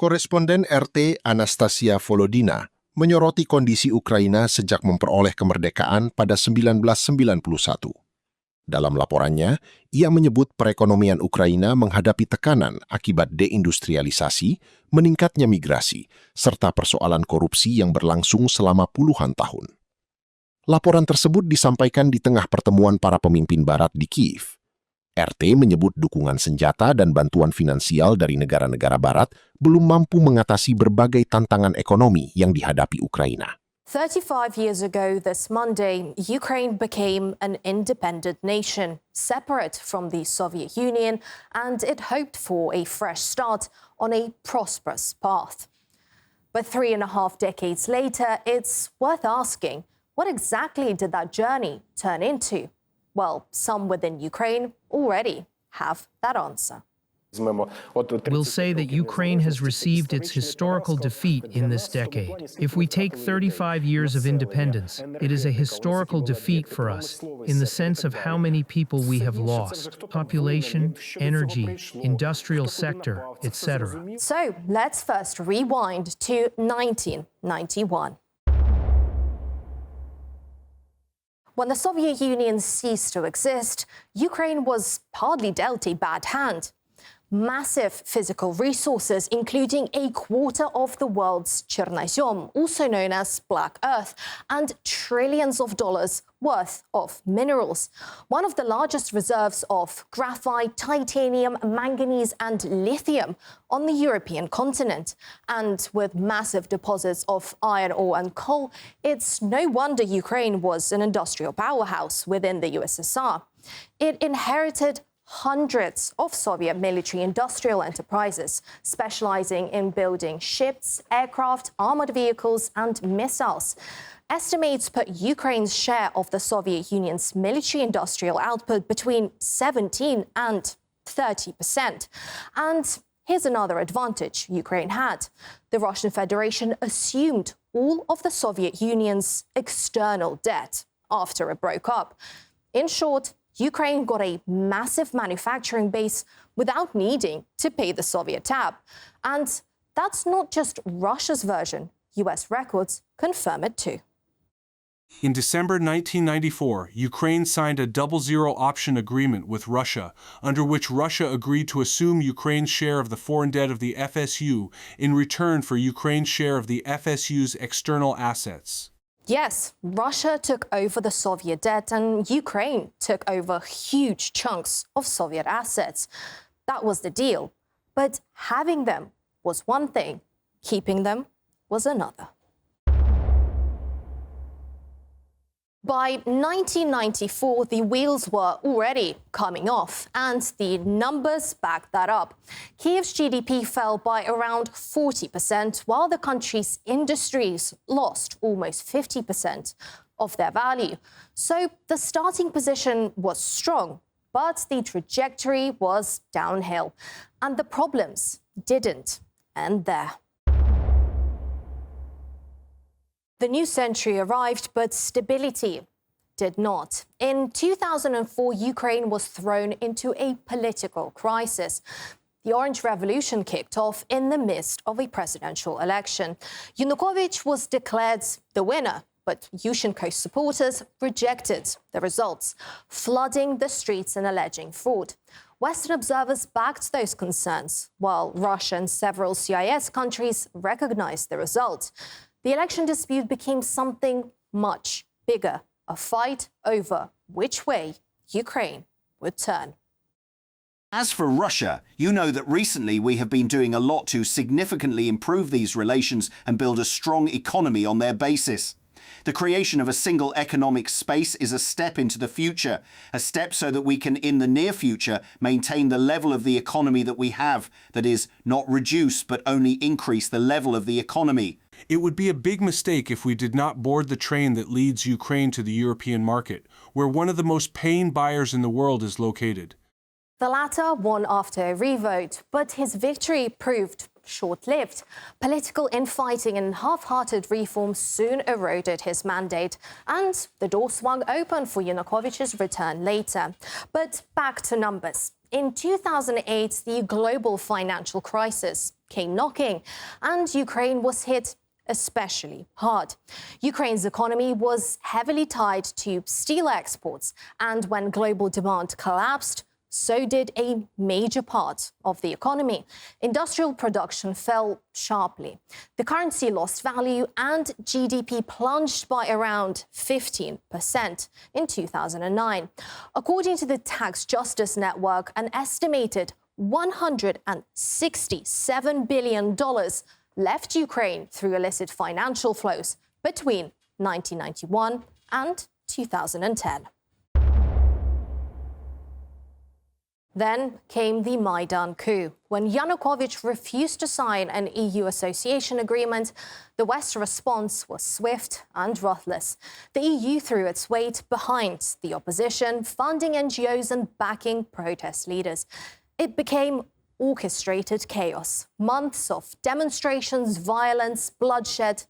Koresponden RT Anastasia Volodina menyoroti kondisi Ukraina sejak memperoleh kemerdekaan pada 1991. Dalam laporannya, ia menyebut perekonomian Ukraina menghadapi tekanan akibat deindustrialisasi, meningkatnya migrasi, serta persoalan korupsi yang berlangsung selama puluhan tahun. Laporan tersebut disampaikan di tengah pertemuan para pemimpin Barat di Kyiv. RT menyebut dukungan senjata dan bantuan finansial dari negara-negara Barat belum mampu mengatasi berbagai tantangan ekonomi yang dihadapi Ukraina. 35 years ago this Monday, Ukraine became an independent nation, separate from the Soviet Union, and it hoped for a fresh start on a prosperous path. But 3.5 decades later, it's worth asking, what exactly did that journey turn into? Well, some within Ukraine already have that answer. We'll say that Ukraine has received its historical defeat in this decade. If we take 35 years of independence, it is a historical defeat for us in the sense of how many people we have lost: population, energy, industrial sector, etc. So let's first rewind to 1991. When the Soviet Union ceased to exist, Ukraine was hardly dealt a bad hand. Massive physical resources, including a quarter of the world's Chernozem, also known as Black Earth, and trillions of dollars worth of minerals. One of the largest reserves of graphite, titanium, manganese, and lithium on the European continent. And with massive deposits of iron ore and coal, it's no wonder Ukraine was an industrial powerhouse within the USSR. It inherited hundreds of Soviet military-industrial enterprises specializing in building ships, aircraft, armored vehicles, and missiles. Estimates put Ukraine's share of the Soviet Union's military-industrial output between 17% and 30%. And here's another advantage Ukraine had. The Russian Federation assumed all of the Soviet Union's external debt after it broke up. In short, Ukraine got a massive manufacturing base without needing to pay the Soviet tab. And that's not just Russia's version. US records confirm it too. In December 1994, Ukraine signed a double-zero option agreement with Russia, under which Russia agreed to assume Ukraine's share of the foreign debt of the FSU in return for Ukraine's share of the FSU's external assets. Yes, Russia took over the Soviet debt and Ukraine took over huge chunks of Soviet assets. That was the deal. But having them was one thing, keeping them was another. By 1994, the wheels were already coming off, and the numbers back that up. Kyiv's GDP fell by around 40%, while the country's industries lost almost 50% of their value. So the starting position was strong, but the trajectory was downhill, and the problems didn't end there. The new century arrived, but stability did not. In 2004, Ukraine was thrown into a political crisis. The Orange Revolution kicked off in the midst of a presidential election. Yanukovych was declared the winner, but Yushchenko's supporters rejected the results, flooding the streets and alleging fraud. Western observers backed those concerns, while Russia and several CIS countries recognized the result. The election dispute became something much bigger, a fight over which way Ukraine would turn. As for Russia, you know that recently we have been doing a lot to significantly improve these relations and build a strong economy on their basis. The creation of a single economic space is a step into the future, a step so that we can, in the near future, maintain the level of the economy that we have, that is, not reduce but only increase the level of the economy. It would be a big mistake if we did not board the train that leads Ukraine to the European market, where one of the most paying buyers in the world is located. The latter won after a revote, but his victory proved short-lived. Political infighting and half-hearted reforms soon eroded his mandate, and the door swung open for Yanukovych's return later. But back to numbers. In 2008, the global financial crisis came knocking, and Ukraine was hit especially hard. Ukraine's economy was heavily tied to steel exports, and when global demand collapsed, so did a major part of the economy. Industrial production fell sharply. The currency lost value and GDP plunged by around 15% in 2009. According to the Tax Justice Network, an estimated $167 billion left Ukraine through illicit financial flows between 1991 and 2010. Then came the Maidan coup. When Yanukovych refused to sign an EU association agreement, the West's response was swift and ruthless. The EU threw its weight behind the opposition, funding NGOs and backing protest leaders. It became orchestrated chaos, months of demonstrations, violence, bloodshed,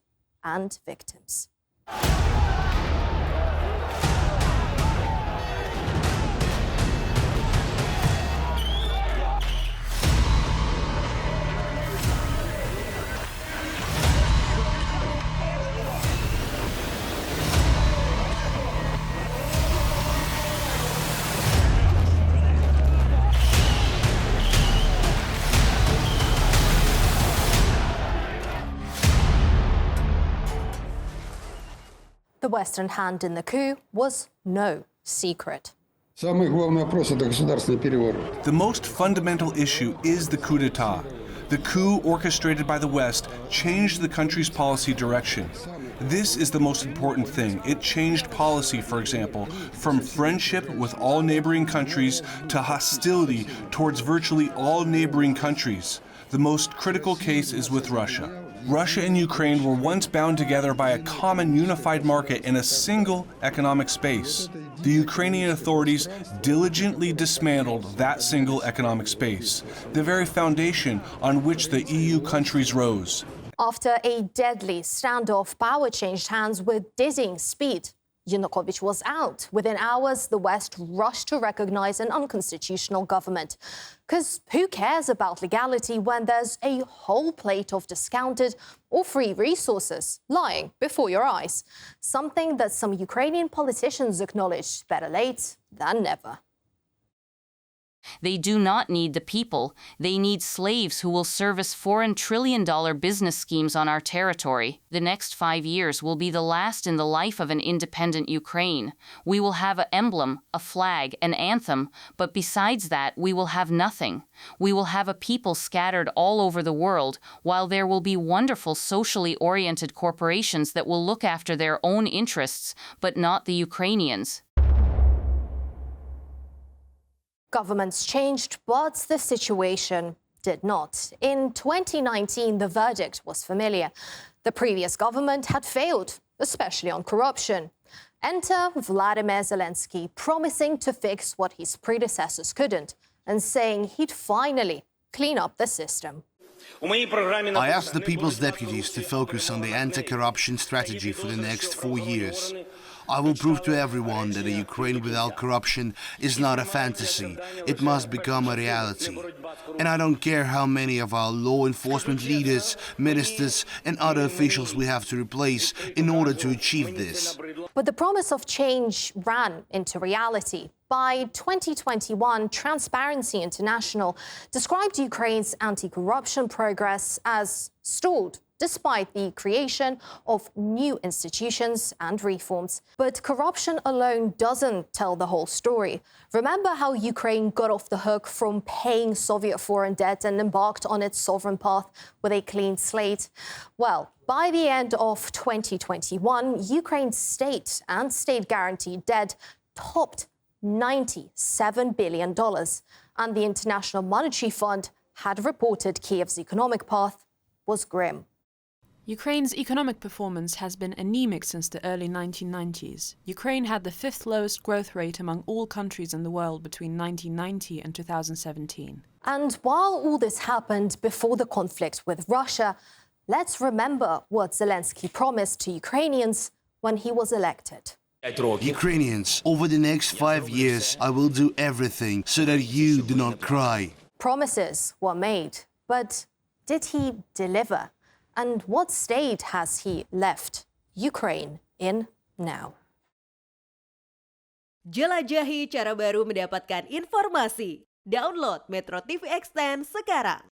and victims. The Western hand in the coup was no secret. The most fundamental issue is the coup d'etat. The coup orchestrated by the West changed the country's policy direction. This is the most important thing. It changed policy, for example, from friendship with all neighboring countries to hostility towards virtually all neighboring countries. The most critical case is with Russia. Russia and Ukraine were once bound together by a common unified market in a single economic space. The Ukrainian authorities diligently dismantled that single economic space, the very foundation on which the EU countries rose. After a deadly standoff, power changed hands with dizzying speed. Yanukovych was out. Within hours, the West rushed to recognize an unconstitutional government. Because who cares about legality when there's a whole plate of discounted or free resources lying before your eyes? Something that some Ukrainian politicians acknowledged better late than never. They do not need the people. They need slaves who will service foreign trillion-dollar business schemes on our territory. The next 5 years will be the last in the life of an independent Ukraine. We will have an emblem, a flag, an anthem, but besides that, we will have nothing. We will have a people scattered all over the world, while there will be wonderful socially oriented corporations that will look after their own interests, but not the Ukrainians. Governments changed, but the situation did not. In 2019, the verdict was familiar. The previous government had failed, especially on corruption. Enter Vladimir Zelensky, promising to fix what his predecessors couldn't, and saying he'd finally clean up the system. I asked the People's Deputies to focus on the anti-corruption strategy for the next 4 years. I will prove to everyone that a Ukraine without corruption is not a fantasy. It must become a reality. And I don't care how many of our law enforcement leaders, ministers, and other officials we have to replace in order to achieve this. But the promise of change ran into reality. By 2021, Transparency International described Ukraine's anti-corruption progress as stalled, despite the creation of new institutions and reforms. But corruption alone doesn't tell the whole story. Remember how Ukraine got off the hook from paying Soviet foreign debt and embarked on its sovereign path with a clean slate? Well, by the end of 2021, Ukraine's state and state-guaranteed debt topped $97 billion. And the International Monetary Fund had reported Kyiv's economic path was grim. Ukraine's economic performance has been anemic since the early 1990s. Ukraine had the 5th lowest growth rate among all countries in the world between 1990 and 2017. And while all this happened before the conflict with Russia, let's remember what Zelensky promised to Ukrainians when he was elected. Ukrainians, over the next 5 years, I will do everything so that you do not cry. Promises were made, but Did he deliver? And what state has he left Ukraine in now? Jelajahi cara baru mendapatkan informasi. Download MetroTV Extend sekarang.